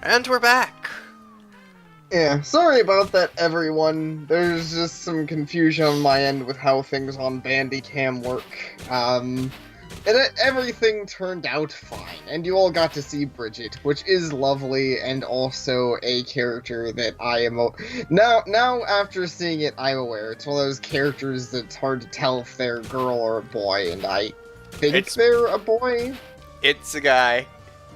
And we're back! Yeah, sorry about that, everyone. There's just some confusion on my end with how things on Bandicam work. Everything turned out fine, and you all got to see Bridget, which is lovely, and also a character that I am... Now, after seeing it, I'm aware. It's one of those characters that's hard to tell if they're a girl or a boy, and I think they're a boy. It's a guy.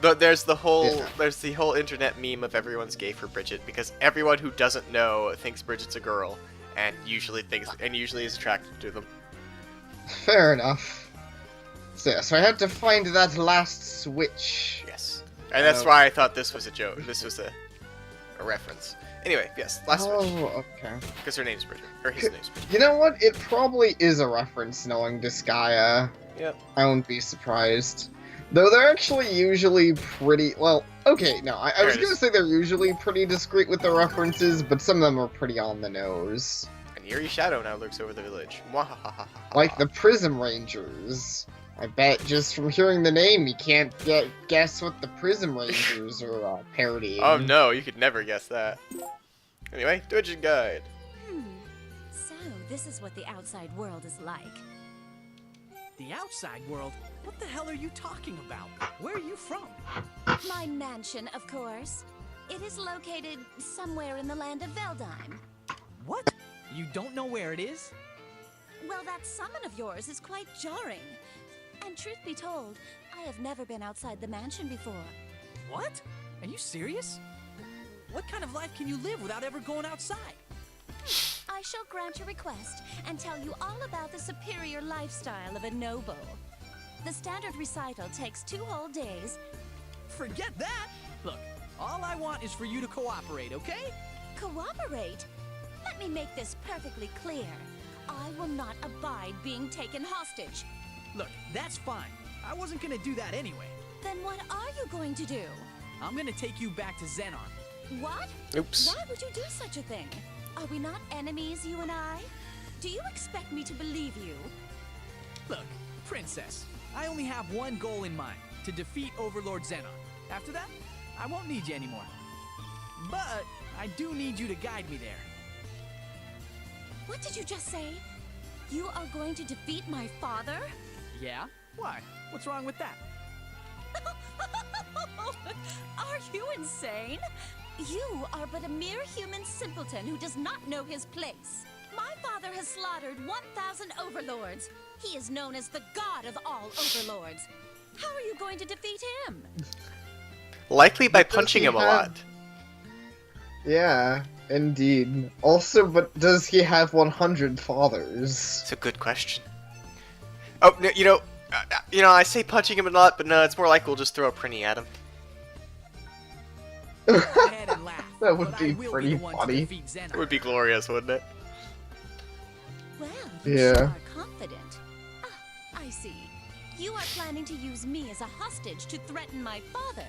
But there's the whole internet meme of everyone's gay for Bridget, because everyone who doesn't know thinks Bridget's a girl, and usually is attracted to them. Fair enough. So I had to find that last switch. Yes. And that's why I thought this was a joke. This was a reference. Anyway, yes, last switch. Oh, okay. Because her name's Bridget. Or his name's Bridget. You know what? It probably is a reference knowing Disgaea. Yep. I won't be surprised. Though they're actually usually pretty... Well, okay, no, I was gonna say they're usually pretty discreet with the references, but some of them are pretty on the nose. An eerie shadow now lurks over the village. Like the Prism Rangers. I bet just from hearing the name, you can't guess what the Prism Rangers are parodying. Oh no, you could never guess that. Anyway, Dungeon Guide. So, this is what the outside world is like. The outside world? What the hell are you talking about? Where are you from? My mansion, of course. It is located somewhere in the land of Veldheim. What? You don't know where it is? Well, that summon of yours is quite jarring. And truth be told, I have never been outside the mansion before. What? Are you serious? What kind of life can you live without ever going outside? I shall grant your request and tell you all about the superior lifestyle of a noble. The standard recital takes 2 whole days. Forget that! Look, all I want is for you to cooperate, okay? Cooperate? Let me make this perfectly clear. I will not abide being taken hostage. Look, that's fine. I wasn't gonna do that anyway. Then what are you going to do? I'm gonna take you back to Xenon. What? Oops. Why would you do such a thing? Are we not enemies, you and I? Do you expect me to believe you? Look, Princess, I only have one goal in mind, to defeat Overlord Xenon. After that, I won't need you anymore. But I do need you to guide me there. What did you just say? You are going to defeat my father? Yeah? Why? What's wrong with that? Are you insane? You are but a mere human simpleton who does not know his place. My father has slaughtered 1,000 overlords. He is known as the god of all overlords. How are you going to defeat him? Likely by punching him a lot. Yeah, indeed. Also, but does he have 100 fathers? It's a good question. Oh, I say punching him a lot, but no, it's more like we'll just throw a Prinnie at him. Go ahead and laugh, That would but be I will pretty the one to funny. defeat Xenon. It would be glorious, wouldn't it? Well, you Yeah. sure are confident. Ah, I see. You are planning to use me as a hostage to threaten my father.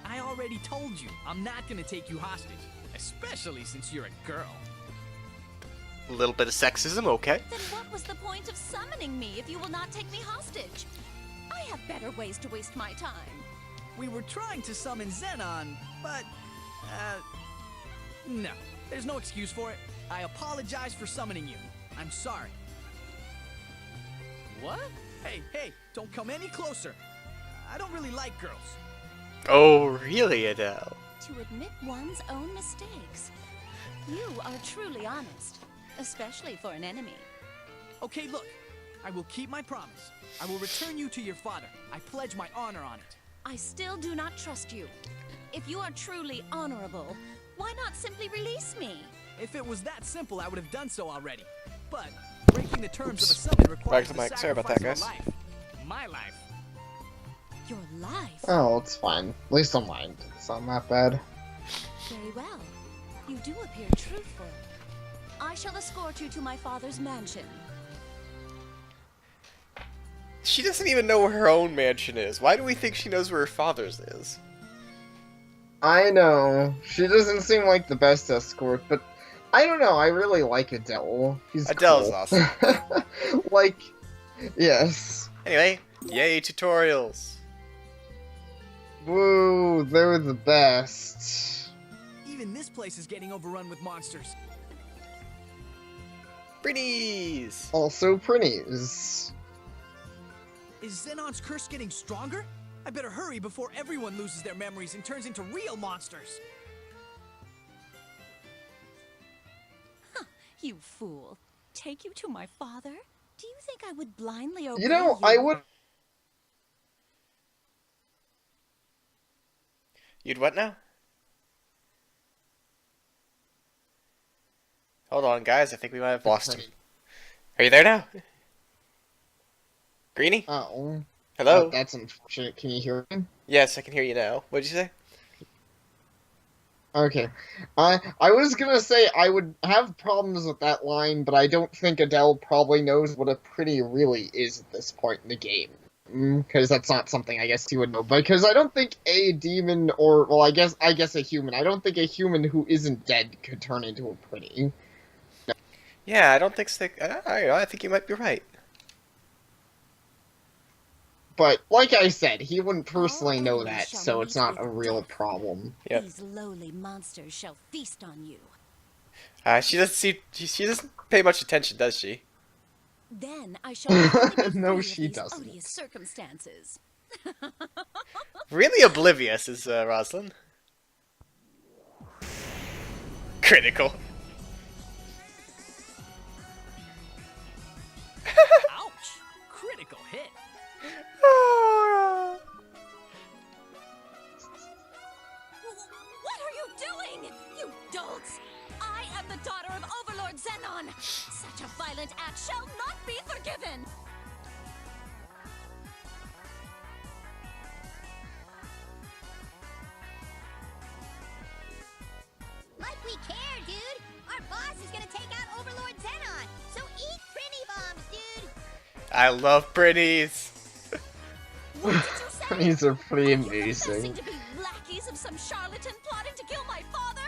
I already told you, I'm not gonna take you hostage. Especially since you're a girl. A little bit of sexism, okay. Then what was the point of summoning me if you will not take me hostage? I have better ways to waste my time. We were trying to summon Xenon, but, no. There's no excuse for it. I apologize for summoning you. I'm sorry. What? Hey, don't come any closer. I don't really like girls. Oh, really, Adele? To admit one's own mistakes. You are truly honest, especially for an enemy. Okay, look. I will keep my promise. I will return you to your father. I pledge my honor on it. I still do not trust you. If you are truly honorable, why not simply release me? If it was that simple, I would have done so already. But breaking the terms of a summon requires Back to the Mike. Sorry about that, sacrifice guys. of a life. My life. Your life? Oh, it's fine. At least on mine. It's not that bad. Very well. You do appear truthful. I shall escort you to my father's mansion. She doesn't even know where her own mansion is. Why do we think she knows where her father's is? I know. She doesn't seem like the best escort, but I don't know. I really like Adele. She's Adele's cool. awesome. Like, yes. Anyway, yay tutorials. Woo, they're the best. Even this place is getting overrun with monsters. Prinnies! Also Prinnies. Is Xenon's curse getting stronger? I better hurry before everyone loses their memories and turns into real monsters. You fool. Take you to my father? Do you think I would blindly obey You know, I would... You'd what now? Hold on, guys. I think we might have lost him. Are you there now? Greenie? Oh. Hello? That's unfortunate. Can you hear me? Yes, I can hear you now. What'd you say? Okay. I was gonna say I would have problems with that line, but I don't think Adele probably knows what a pretty really is at this point in the game. Because that's not something I guess you would know. Because I don't think a demon or, well, I guess a human. I don't think a human who isn't dead could turn into a pretty. No. Yeah, I don't think so. I think you might be right. But, like I said, he wouldn't personally know that, so it's not a real problem. Yep. These lowly monsters shall feast on you. She doesn't see. She doesn't pay much attention, does she? Then I shall finally be No, free she of these doesn't. odious circumstances. Really oblivious is Rosalind. Critical. Ouch! Critical hit. What are you doing, you dolts? I am the daughter of Overlord Xenon. Such a violent act shall not be forgiven. Like we care, dude! Our boss is gonna take out Overlord Xenon! So eat Prinny bombs, dude! I love Prinnies. What did you say? These are pretty Are you amazing. confessing to be lackeys of some charlatan plotting to kill my father?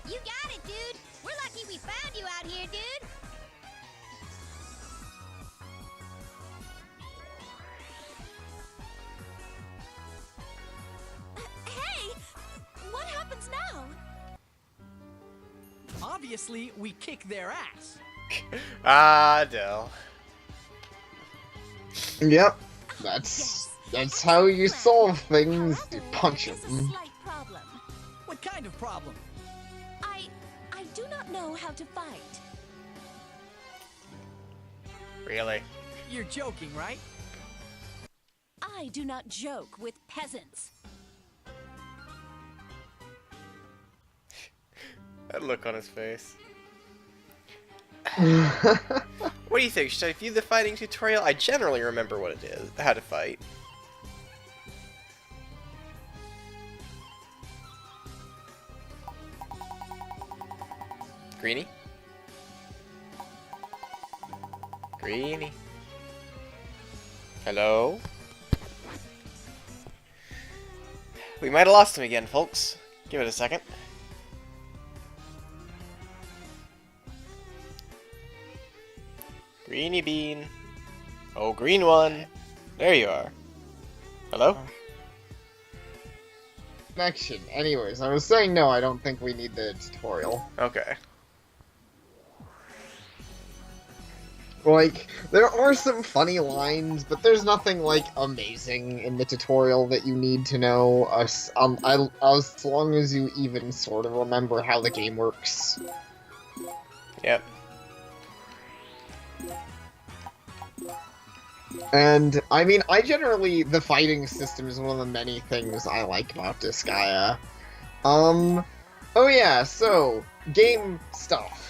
You got it, dude! We're lucky we found you out here, dude! Hey, what happens now? Obviously, we kick their ass. Adele. Yep. That's how you solve things. You punch There's a him. slight problem. What kind of problem? I do not know how to fight. Really? You're joking, right? I do not joke with peasants. That look on his face. What do you think? Should I view the fighting tutorial? I generally remember what it is, how to fight. Greenie? Greenie? Hello? We might have lost him again, folks. Give it a second. Greenie bean. Oh, green one. There you are. Hello? Connection. Anyways, I was saying no, I don't think we need the tutorial. Okay. Like, there are some funny lines, but there's nothing, like, amazing in the tutorial that you need to know, as long as you even sort of remember how the game works. Yep. And, I mean, the fighting system is one of the many things I like about Disgaea. Oh yeah, so, game stuff.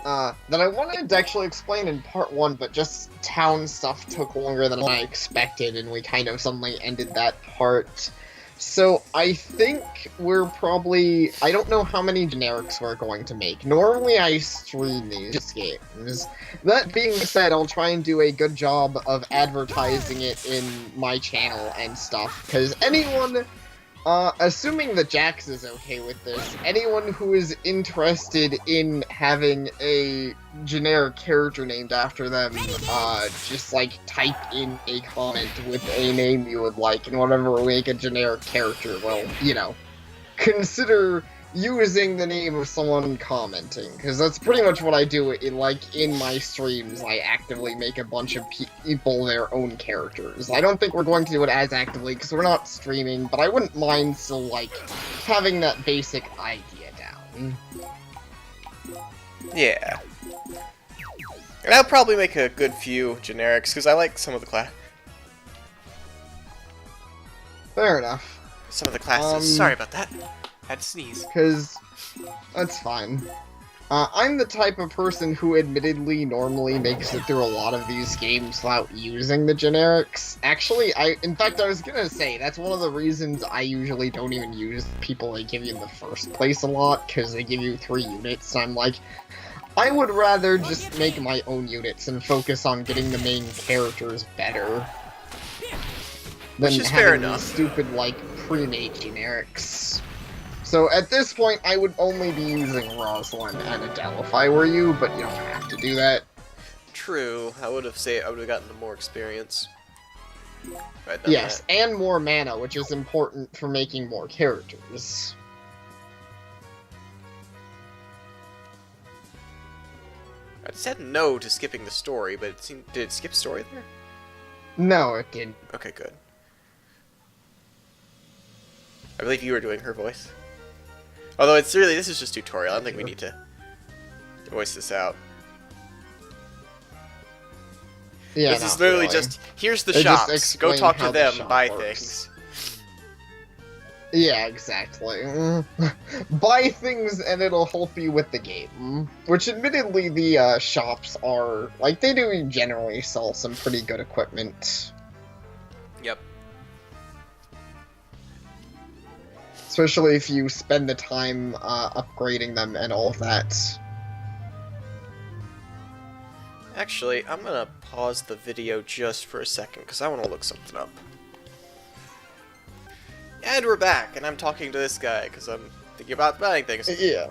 That I wanted to actually explain in part 1, but just town stuff took longer than I expected, and we kind of suddenly ended that part. So, I think we're probably... I don't know how many generics we're going to make. Normally I stream these games. That being said, I'll try and do a good job of advertising it in my channel and stuff, because anyone Assuming that Jax is okay with this, anyone who is interested in having a generic character named after them, just, like, type in a comment with a name you would like, and whatever will make a generic character, well, you know, consider using the name of someone commenting, because that's pretty much what I do in my streams. I actively make a bunch of people their own characters. I don't think we're going to do it as actively, because we're not streaming, but I wouldn't mind still, like, having that basic idea down. Yeah. And I'll probably make a good few generics, because I like some of the Fair enough. Some of the classes. Sorry about that. Had to sneeze. Because that's fine. I'm the type of person who admittedly normally makes it through a lot of these games without using the generics. Actually, in fact, I was gonna say, that's one of the reasons I usually don't even use the people they give you in the first place a lot, because they give you 3 units, so I'm like, I would rather just make my own units and focus on getting the main characters better than having these stupid, like, pre-made generics. So at this point, I would only be using Rosalind and Adele if I were you, but you don't have to do that. True. I would have gotten more experience. Yes, and more mana, which is important for making more characters. I said no to skipping the story, but it seemed, did it skip story there? No, it didn't. Okay, good. I believe you were doing her voice. Although it's really, this is just tutorial. I don't think we need to voice this out. Yeah, this is literally just, here's the shops. Go talk to them, buy things. Yeah, exactly. Buy things and it'll help you with the game. Which admittedly the shops are, like, they do generally sell some pretty good equipment. Yep. Especially if you spend the time upgrading them and all of that. Actually, I'm gonna pause the video just for a second, because I want to look something up. And we're back, and I'm talking to this guy, because I'm thinking about buying things. Yeah.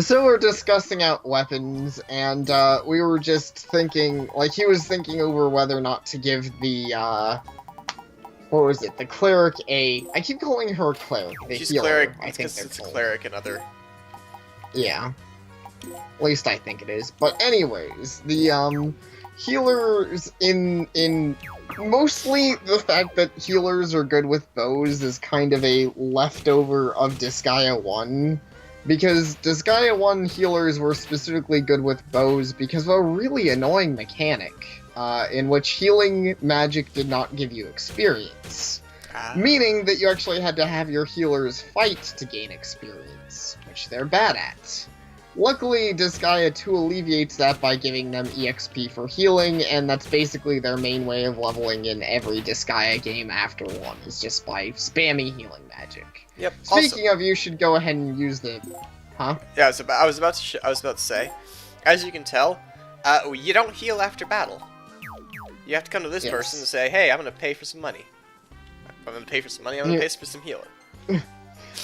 So we're discussing out weapons, and we were just thinking, like, he was thinking over whether or not to give the, what was it? The cleric I keep calling her cleric. She's healer, cleric. I think it's a cleric and other. Yeah. At least I think it is. But anyways, the healers in mostly the fact that healers are good with bows is kind of a leftover of Disgaea 1. Because Disgaea 1 healers were specifically good with bows because of a really annoying mechanic. In which healing magic did not give you experience. Meaning that you actually had to have your healers fight to gain experience, which they're bad at. Luckily, Disgaea 2 alleviates that by giving them EXP for healing, and that's basically their main way of leveling in every Disgaea game after 1, is just by spamming healing magic. Yep. Speaking of, you should go ahead and use the... Huh? Yeah, I was about to say, as you can tell, you don't heal after battle. You have to come to this person and say, hey, I'm going to pay for some money. I'm going to pay for some money, I'm going to pay for some healing.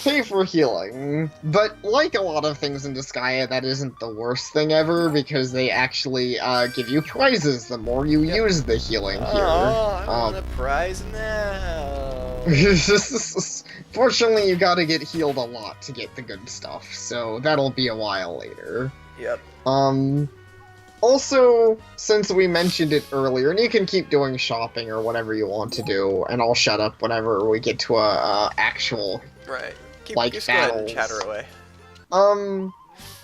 Pay for healing. But like a lot of things in Disgaea, that isn't the worst thing ever, because they actually give you prizes the more you use the healing here. Oh, I want a prize now. Fortunately, you gotta get healed a lot to get the good stuff, so that'll be a while later. Yep. Also, since we mentioned it earlier, and you can keep doing shopping or whatever you want to do, and I'll shut up whenever we get to a actual, right. Just battles. Go ahead and chatter away.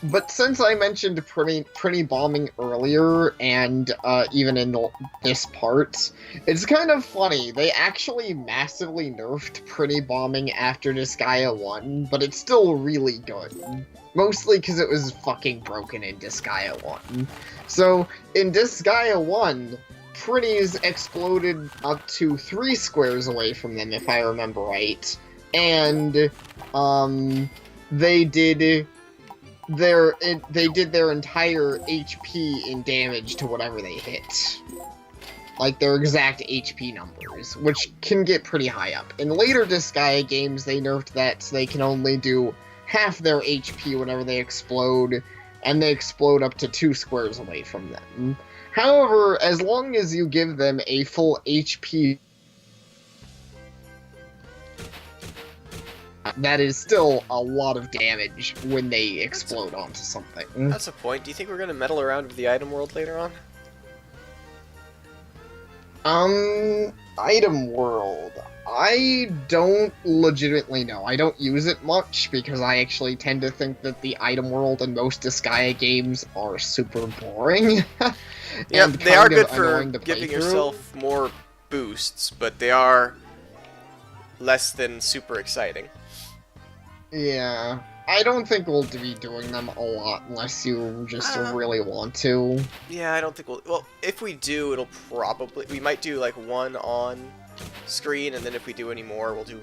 But since I mentioned Prinnie bombing earlier, and even in this part, it's kind of funny. They actually massively nerfed Prinnie bombing after Disgaea 1, but it's still really good. Mostly because it was fucking broken in Disgaea 1. So, in Disgaea 1, Prinnies exploded up to 3 squares away from them, if I remember right. And, they did their entire HP in damage to whatever they hit. like their exact HP numbers, which can get pretty high up. In later Disgaea games, they nerfed that so they can only do half their HP whenever they explode, and they explode up to 2 squares away from them. However, as long as you give them a full HP, that is still a lot of damage when they explode onto something. That's a point. Do you think we're gonna meddle around with the item world later on? Item world. I don't legitimately know. I don't use it much because I actually tend to think that the item world in most Disgaea games are super boring. Yeah, they are good for to giving yourself more boosts, but they are less than super exciting. Yeah, I don't think we'll be doing them a lot unless you just really want to. Yeah, I don't think we'll... Well, if we do, it'll probably... We might do, like, one on screen, and then if we do any more, we'll do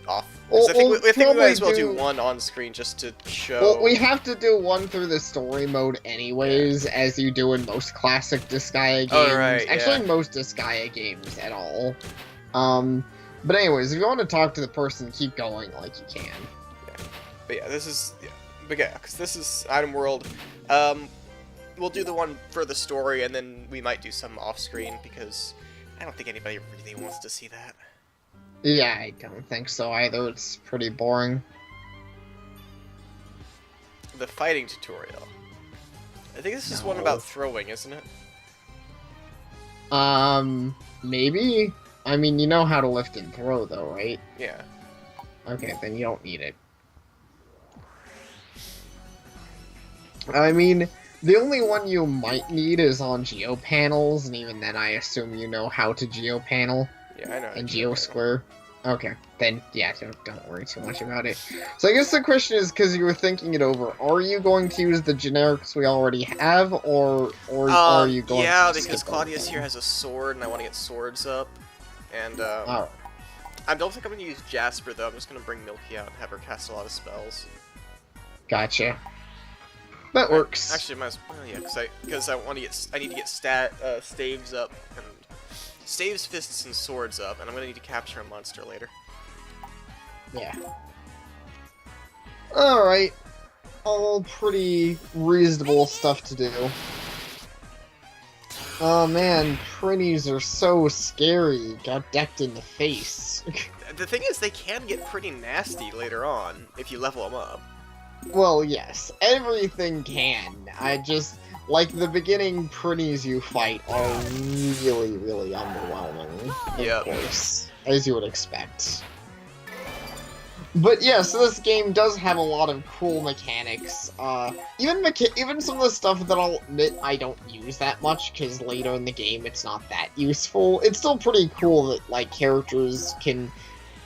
off. Well, I think we might as well do one on screen just to show... Well, we have to do one through the story mode anyways, as you do in most classic Disgaea games. Oh, right, Actually, most Disgaea games at all. But anyways, if you want to talk to the person, keep going like you can. But yeah, this is... Yeah, but yeah, because this is Item World. We'll do the one for the story, and then we might do some off-screen, because I don't think anybody really wants to see that. Yeah, I don't think so either. It's pretty boring. The fighting tutorial. I think this is one about throwing, isn't it? Maybe? I mean, you know how to lift and throw, though, right? Yeah. Okay, then you don't need it. I mean, the only one you might need is on geopanels, and even then I assume you know how to geopanel. Yeah, I know. And geosquare. Okay, then, yeah, don't worry too much about it. So I guess the question is, because you were thinking it over, are you going to use the generics we already have, or are you going to Yeah, because Claudius here has a sword, and I want to get swords up. And, I don't think I'm going to use Jasper, though. I'm just going to bring Milky out and have her cast a lot of spells. Gotcha. That works. Actually, might as well, yeah, because I need to get staves up, and staves, fists, and swords up, and I'm gonna need to capture a monster later. Yeah. Alright. All pretty reasonable stuff to do. Oh man, Prinnies are so scary. Got decked in the face. The thing is, they can get pretty nasty later on, if you level them up. Well, yes, everything can. I just, like, the beginning Prinnies you fight are really, really underwhelming. Of course, as you would expect. But yeah, so this game does have a lot of cool mechanics. Even some of the stuff that I'll admit I don't use that much, because later in the game it's not that useful. It's still pretty cool that, like, characters can,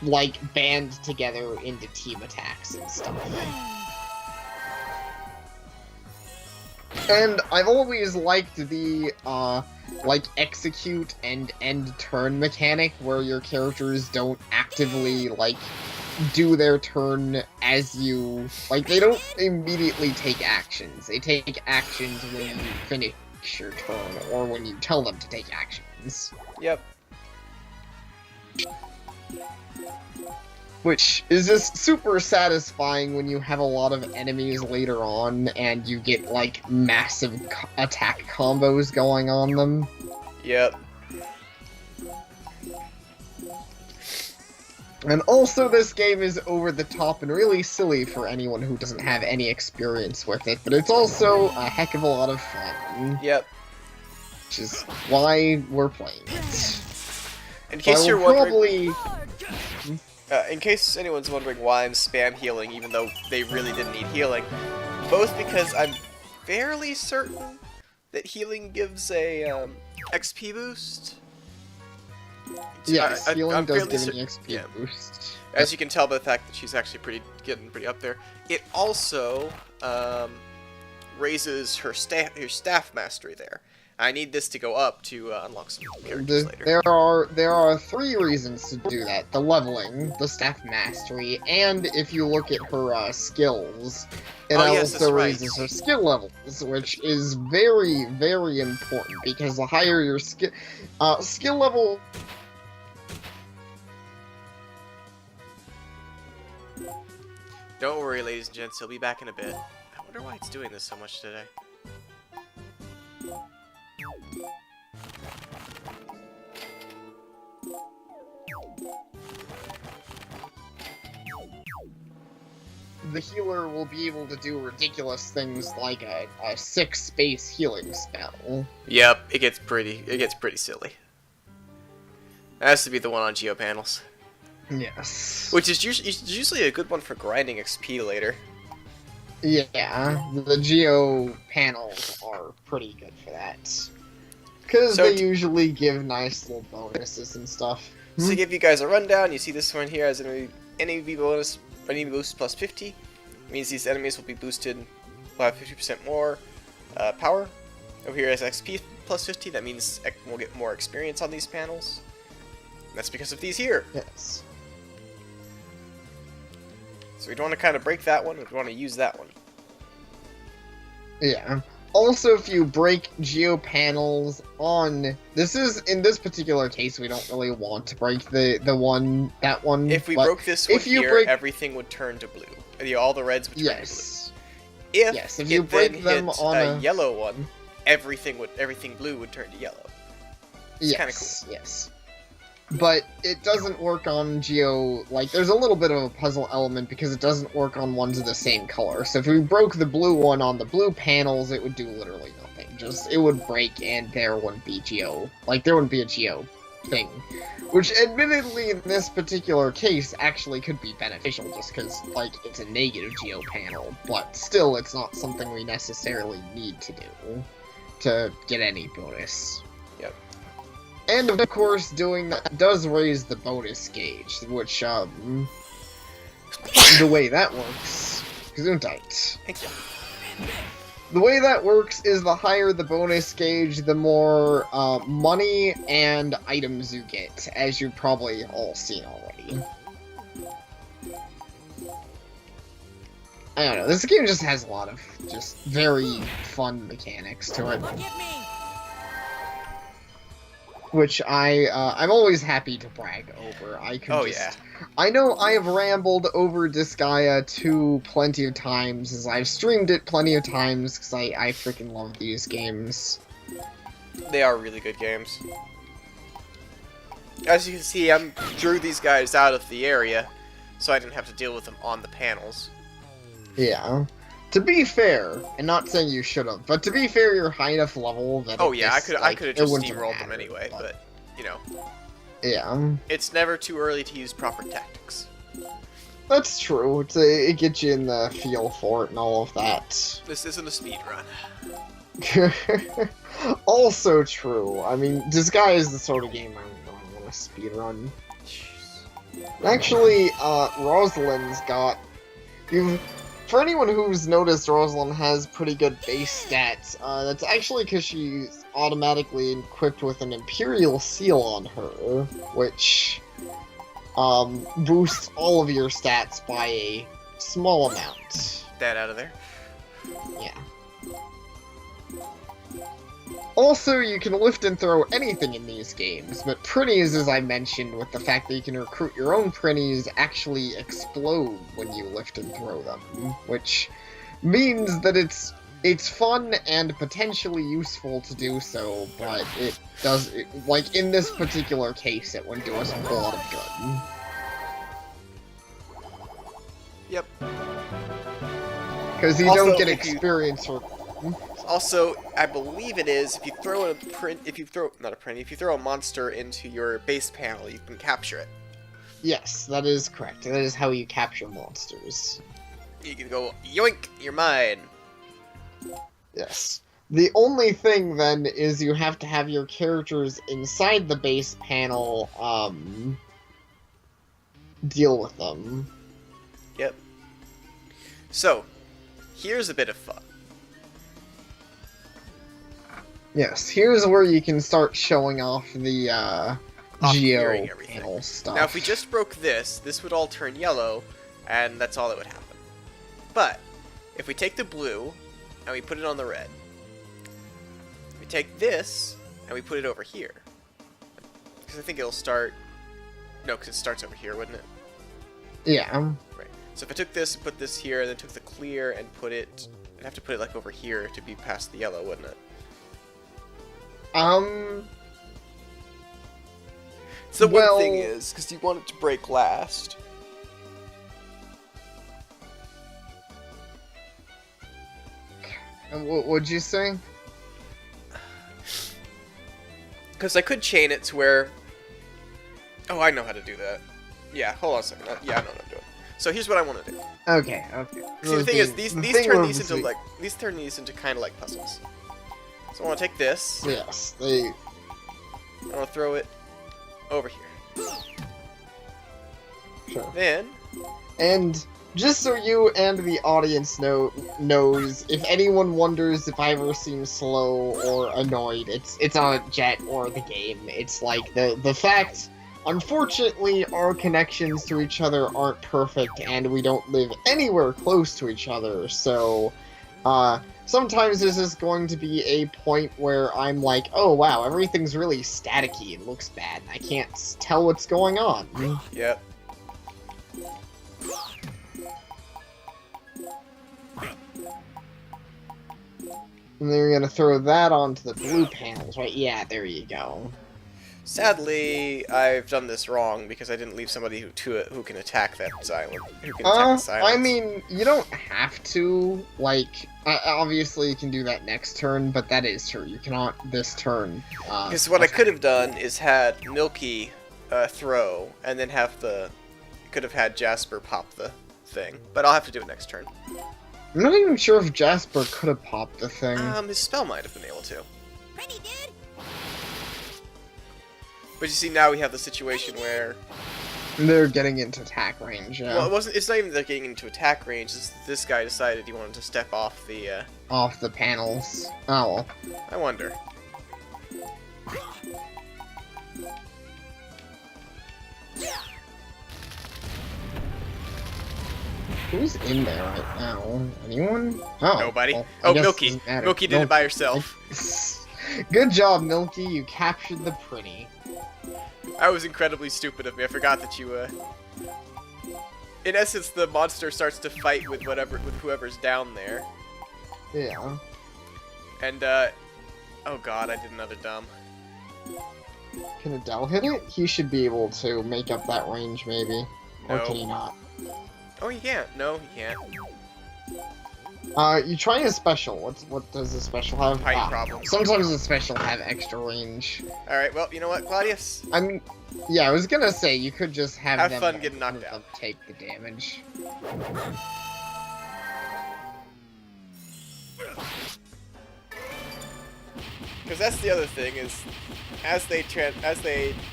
like, band together into team attacks and stuff. And I've always liked the, like, execute and end turn mechanic, where your characters don't actively, like, do their turn as you... Like, they don't immediately take actions. They take actions when you finish your turn, or when you tell them to take actions. Yep. Which is just super satisfying when you have a lot of enemies later on and you get, like, massive attack combos going on them. Yep. And also, this game is over the top and really silly for anyone who doesn't have any experience with it, but it's also a heck of a lot of fun. Yep. Which is why we're playing it. In case you're wondering... in case anyone's wondering why I'm spam healing, even though they really didn't need healing, both because I'm fairly certain that healing gives a XP boost. Yes, healing does give an XP boost. As you can tell by the fact that she's actually getting pretty up there. It also raises her staff mastery there. I need this to go up to unlock some characters later. There are 3 reasons to do that: the leveling, the staff mastery, and if you look at her skills, it also raises her skill levels, which is very, very important because the higher your skill level. Don't worry, ladies and gents, he'll be back in a bit. I wonder why it's doing this so much today. The healer will be able to do ridiculous things like a 6-space healing spell. Yep, it gets pretty silly. It has to be the one on Geo panels. Yes. Which is usually a good one for grinding XP later. Yeah, the Geo panels are pretty good for that. Because they usually give nice little bonuses and stuff. So to give you guys a rundown, you see this one here has an NAV bonus, enemy boost plus 50. It means these enemies will be boosted, will have 50% more power. Over here has XP plus 50, that means we'll get more experience on these panels. And that's because of these here. Yes. So we don't want to kind of break that one, we want to use that one. Yeah. Also, if you break Geo panels on... in this particular case, we don't really want to break that one. If we broke this one here, everything would turn to blue. All the reds would turn to blue. If you break them on a yellow one, everything blue would turn to yellow. It's kind of cool. Yes. But it doesn't work on Geo, like, there's a little bit of a puzzle element because it doesn't work on ones of the same color. So if we broke the blue one on the blue panels, it would do literally nothing. It would break and there wouldn't be Geo, there wouldn't be a Geo thing. Which, admittedly, in this particular case, actually could be beneficial just because, it's a negative Geo panel. But still, it's not something we necessarily need to do to get any bonus. Yep. And of course, doing that does raise the bonus gauge, which, the way that works... Gesundheit. Thank you. The way that works is the higher the bonus gauge, the more, money and items you get, as you've probably all seen already. I don't know, this game just has a lot of, just very fun mechanics to it. Which I'm always happy to brag over. I know I have rambled over Disgaea 2 plenty of times, as I've streamed it plenty of times, because I freaking love these games. They are really good games. As you can see, I drew these guys out of the area, so I didn't have to deal with them on the panels. Yeah. To be fair, and not saying you should have, but to be fair, you're high enough level that I could have just steamrolled them anyway, but you know. Yeah. It's never too early to use proper tactics. That's true. It gets you in the feel for it and all of that. This isn't a speed run. Also true. I mean, Disgaea is the sort of game I don't want to speed run. Actually, Rosalind's got. For anyone who's noticed, Rosalind has pretty good base stats. That's actually because she's automatically equipped with an Imperial Seal on her, which boosts all of your stats by a small amount. That out of there. Yeah. Also, you can lift and throw anything in these games, but Prinnies, as I mentioned, with the fact that you can recruit your own Prinnies, actually explode when you lift and throw them, which means that it's fun and potentially useful to do so, but like in this particular case, it wouldn't do us a whole lot of good. Yep. Because you don't get experience for. Also, I believe it is if you throw if you throw a monster into your base panel, you can capture it. Yes, that is correct. That is how you capture monsters. You can go yoink, you're mine. Yes. The only thing then is you have to have your characters inside the base panel deal with them. Yep. So, here's a bit of fun. Yes, here's where you can start showing off the geo Off-clearing everything. panel stuff. Now, if we just broke this would all turn yellow, and that's all that would happen. But, if we take the blue, and we put it on the red, we take this, and we put it over here. Because I think it'll start... No, because it starts over here, wouldn't it? Yeah. Right. So if I took this and put this here, and then took the clear and put it... I'd have to put it, like, over here to be past the yellow, wouldn't it? So the one thing is, because you want it to break last... And what would you say? Because I could chain it to where... Oh, I know how to do that. Yeah, hold on a second. Yeah, I know what I'm doing. So here's what I want to do. Okay. See, the thing is, these turn these into kind of like puzzles. So I want to take this. Yes, I want to throw it over here. Sure. Then... And just so you and the audience knows, if anyone wonders if I ever seem slow or annoyed, it's on Jet or the game. It's like the fact, unfortunately, our connections to each other aren't perfect, and we don't live anywhere close to each other. So, sometimes there's just going to be a point where I'm like, oh wow, everything's really staticky and looks bad, and I can't tell what's going on. Yep. And then you're gonna throw that onto the blue panels, right? Yeah, there you go. Sadly, I've done this wrong because I didn't leave somebody who can attack that silent. Who can attack the silence. I mean, you don't have to. Like, obviously you can do that next turn, but that is true. You cannot this turn. Because what I could have done is had Milky throw, and then could have had Jasper pop the thing. But I'll have to do it next turn. I'm not even sure if Jasper could have popped the thing. His spell might have been able to. Prinny Dude. But you see, now we have the situation where... They're getting into attack range, yeah. Well, it's not even they're getting into attack range, it's this guy decided he wanted to step off the, Off the panels. Oh, well. I wonder. Who's in there right now? Anyone? Oh. Nobody. Well, Oh, I guess it Milky. doesn't matter. Milky did it by herself. Good job, Milky. You captured the Prinny. That was incredibly stupid of me. I forgot that you, In essence, the monster starts to fight with whoever's down there. Yeah. And, oh god, I did another dumb. Can Adele hit it? He should be able to make up that range, maybe. Or No. can he not? Oh, he can't. No, he can't. You try a special. What does the special have? Height problem. Sometimes the special have extra range. Alright, well, you know what, Claudius? I mean, yeah, I was gonna say, you could just have them fun getting knocked out. take the damage. Because that's the other thing, is as they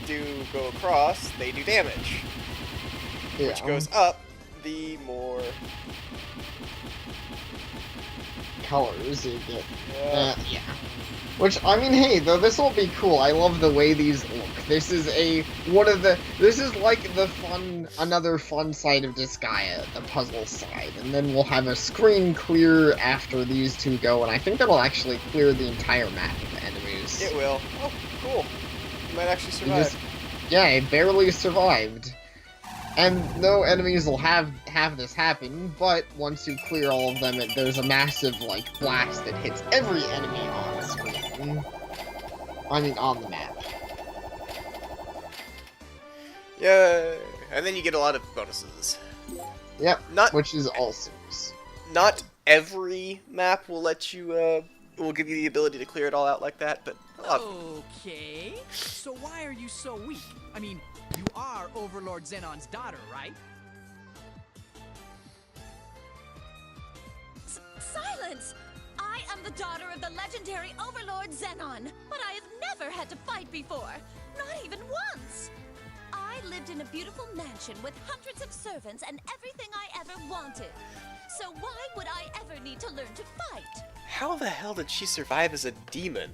do go across, they do damage. Yeah. Which goes up, the more... colors you get. Yeah. Which, I mean, hey, though, this will be cool. I love the way these look. This is this is like another fun side of Disgaea, the puzzle side. And then we'll have a screen clear after these two go, and I think that'll actually clear the entire map of enemies. It will. Oh, cool. You might actually survive. Yeah, it barely survived. And no enemies will have this happen, but once you clear all of them, there's a massive, like, blast that hits every enemy on screen. I mean, on the map. Yeah, and then you get a lot of bonuses. Yep, Not which is also... Not every map will let you, will give you the ability to clear it all out like that, but... Okay, so why are you so weak? I mean, you are Overlord Xenon's daughter, right? Silence! I am the daughter of the legendary Overlord Xenon, but I have never had to fight before, not even once. I lived in a beautiful mansion with hundreds of servants and everything I ever wanted. So why would I ever need to learn to fight? How the hell did she survive as a demon?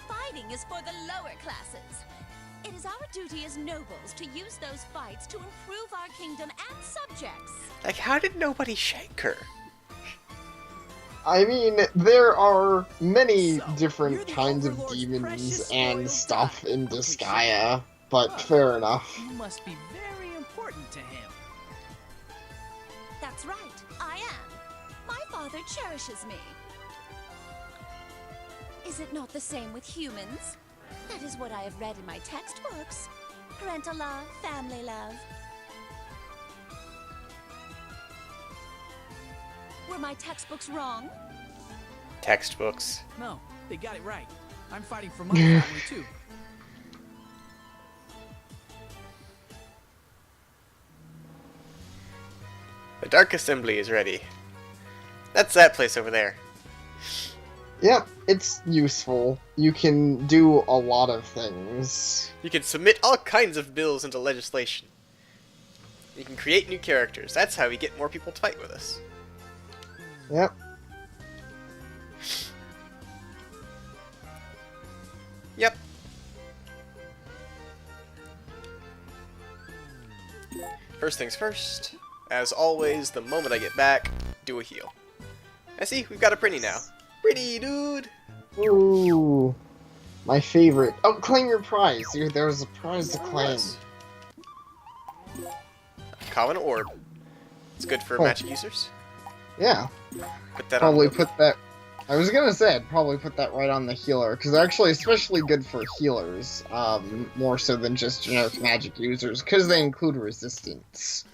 Fighting is for the lower classes. It is our duty as nobles to use those fights to improve our kingdom and subjects. Like, how did nobody shake her? I mean, there are many So, you're different the kinds of Overlord's demons precious and loyal stuff guide. in Appreciate Disgaea, but fair enough. You must be very important to him. That's right, I am. My father cherishes me. Is it not the same with humans? That is what I have read in my textbooks. Parental love, family love. Were my textbooks wrong? Textbooks. No, they got it right. I'm fighting for my family too. The Dark Assembly is ready. That's that place over there. Yep, it's useful. You can do a lot of things. You can submit all kinds of bills into legislation. You can create new characters. That's how we get more people to fight with us. Yep. Yep. First things first. As always, the moment I get back, do a heal. I see, we've got a Prinnie now. Prinnie DOOD! Ooh. My favorite. Oh, claim your prize. There was a prize to claim. Yes. Common Orb. It's good for Oh. magic users. Yeah. Put that Probably on. put that... I was gonna say, I'd probably put that right on the healer, because actually especially good for healers, more so than just generic magic users, because they include resistance.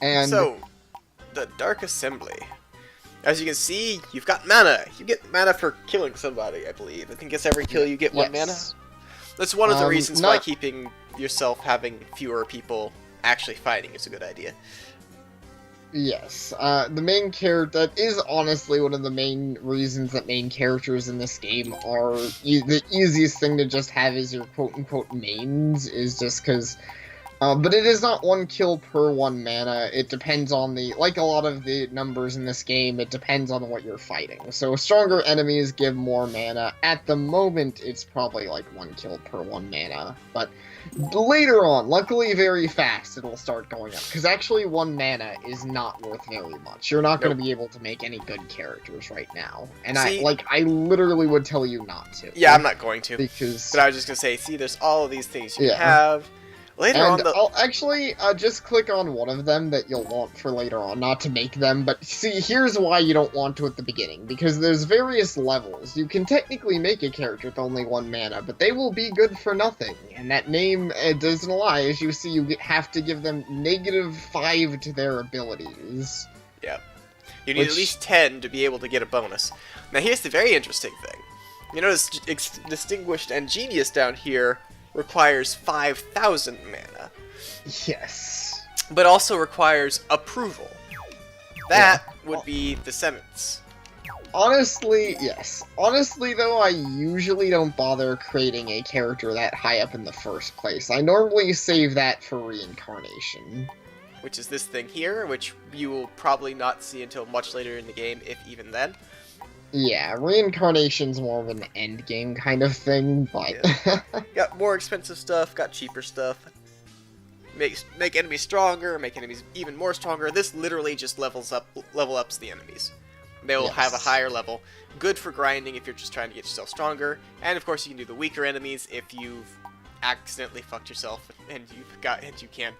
And So, the Dark Assembly. As you can see, you've got mana. You get mana for killing somebody, I believe. I think it's every kill you get one mana. yes. That's one of the reasons why not- keeping yourself having fewer people actually fighting is a good idea. Yes, the main character, that is honestly one of the main reasons that main characters in this game are the easiest thing to just have as your quote-unquote mains, is just because, but it is not one kill per one mana. It depends on the, like a lot of the numbers in this game, it depends on what you're fighting. So stronger enemies give more mana. At the moment, it's probably like one kill per one mana, but later on, luckily very fast, it'll start going up. Because actually, one mana is not worth very much. You're not going to be able to make any good characters right now. And See- I literally would tell you not to. Yeah, I'm not going to. Because... But I was just gonna say, see, there's all of these things you Yeah. have. Later on, And I'll actually just click on one of them that you'll want for later on, not to make them, but see, here's why you don't want to at the beginning, because there's various levels. You can technically make a character with only one mana, but they will be good for nothing, and that name doesn't lie. As you see, have to give them -5 to their abilities. yeah, you need at least 10 to be able to get a bonus. Now, here's the very interesting thing. You notice Distinguished and Genius down here requires 5,000 mana, Yes. but also requires approval. That would be the Semits. Honestly, yes. Honestly, though, I usually don't bother creating a character that high up in the first place. I normally save that for reincarnation. Which is this thing here, which you will probably not see until much later in the game, if even then. Yeah, reincarnation's more of an endgame kind of thing, but... Got more expensive stuff, got cheaper stuff. Make enemies stronger, make enemies even more stronger. This literally just level ups the enemies. They will have a Yes. higher level. Good for grinding if you're just trying to get yourself stronger. And of course you can do the weaker enemies if you've accidentally fucked yourself and you can't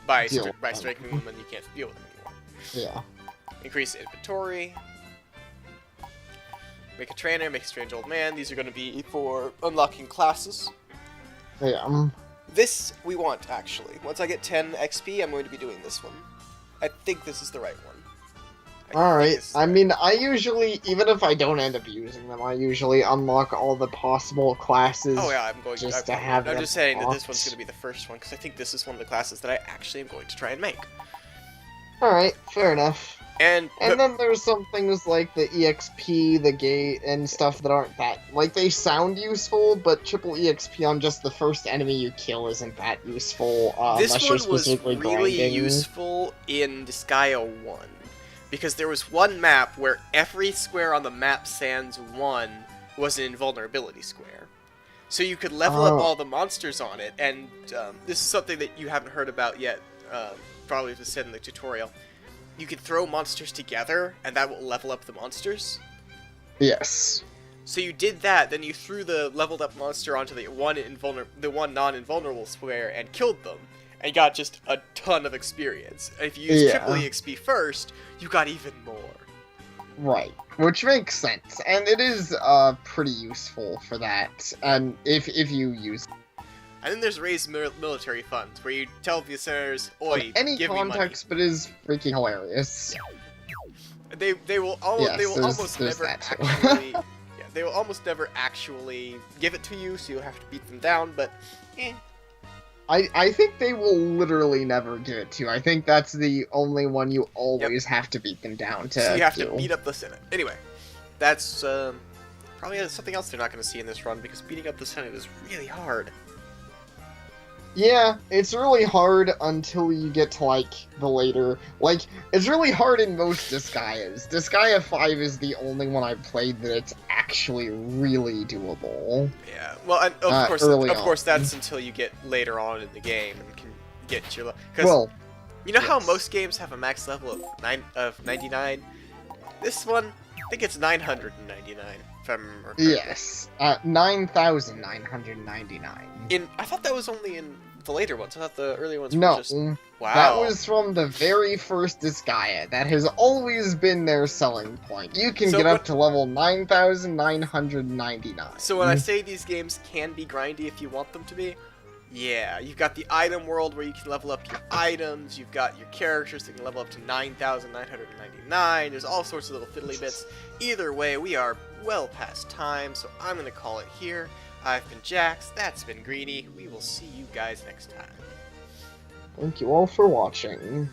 by Deal with them. striking them and you can't deal with them anymore. yeah. Increase inventory. Make a trainer, make a strange old man. These are going to be for unlocking classes. Yeah. This we want, actually. Once I get 10 XP, I'm going to be doing this one. I think this is the right one. Alright, I mean, I usually, even if I don't end up using them, I usually unlock all the possible classes. Oh yeah, I'm going just to to have I'm them just saying that this unlocked. one's going to be the first one, because I think this is one of the classes that I actually am going to try and make. Alright, fair enough. And then there's some things like the EXP, the gate, and stuff that aren't that... Like, they sound useful, but triple EXP on just the first enemy you kill isn't that useful, this unless you're one was specifically really grinding. useful in Disgaea 1. because there was one map where every square on the map sans one was an invulnerability square. So you could level up all the monsters on it, and this is something that you haven't heard about yet, probably just said in the tutorial. You could throw monsters together, and that will level up the monsters. Yes. So you did that, then you threw the leveled up monster onto the one non-invulnerable square and killed them, and got just a ton of experience. And if you used triple EXP first, you got even more. Right, which makes sense, and it is pretty useful for that, and if you use it. And then there's raised military funds, where you tell the senators, "Oi, any give me money." context, but it is freaking hilarious. They will almost never actually they will almost never actually give it to you, so you'll have to beat them down. But I think they will literally never give it to you. I think that's the only one you always have to beat them down to. So you have to beat up the Senate. Anyway, that's probably something else they're not going to see in this run, because beating up the Senate is really hard. Yeah, it's really hard until you get to, like, the later... Like, it's really hard in most Disgaeas. Disgaea 5 is the only one I've played that it's actually really doable. Yeah, well, and of course that's until you get later on in the game and can get your... Because, you know how most games have a max level of 99? This one, I think it's 999, if I remember correctly. Yes, 9,999. I thought that was only in the later ones. I thought the earlier ones were just... Wow. That was from the very first Disgaea. That has always been their selling point. You can get up to level 9,999. So when I say these games can be grindy if you want them to be, yeah, you've got the item world where you can level up your items, you've got your characters that can level up to 9,999, there's all sorts of little fiddly bits. Either way, we are well past time, so I'm going to call it here. I've been Jax, that's been Greedy, we will see you guys next time. Thank you all for watching.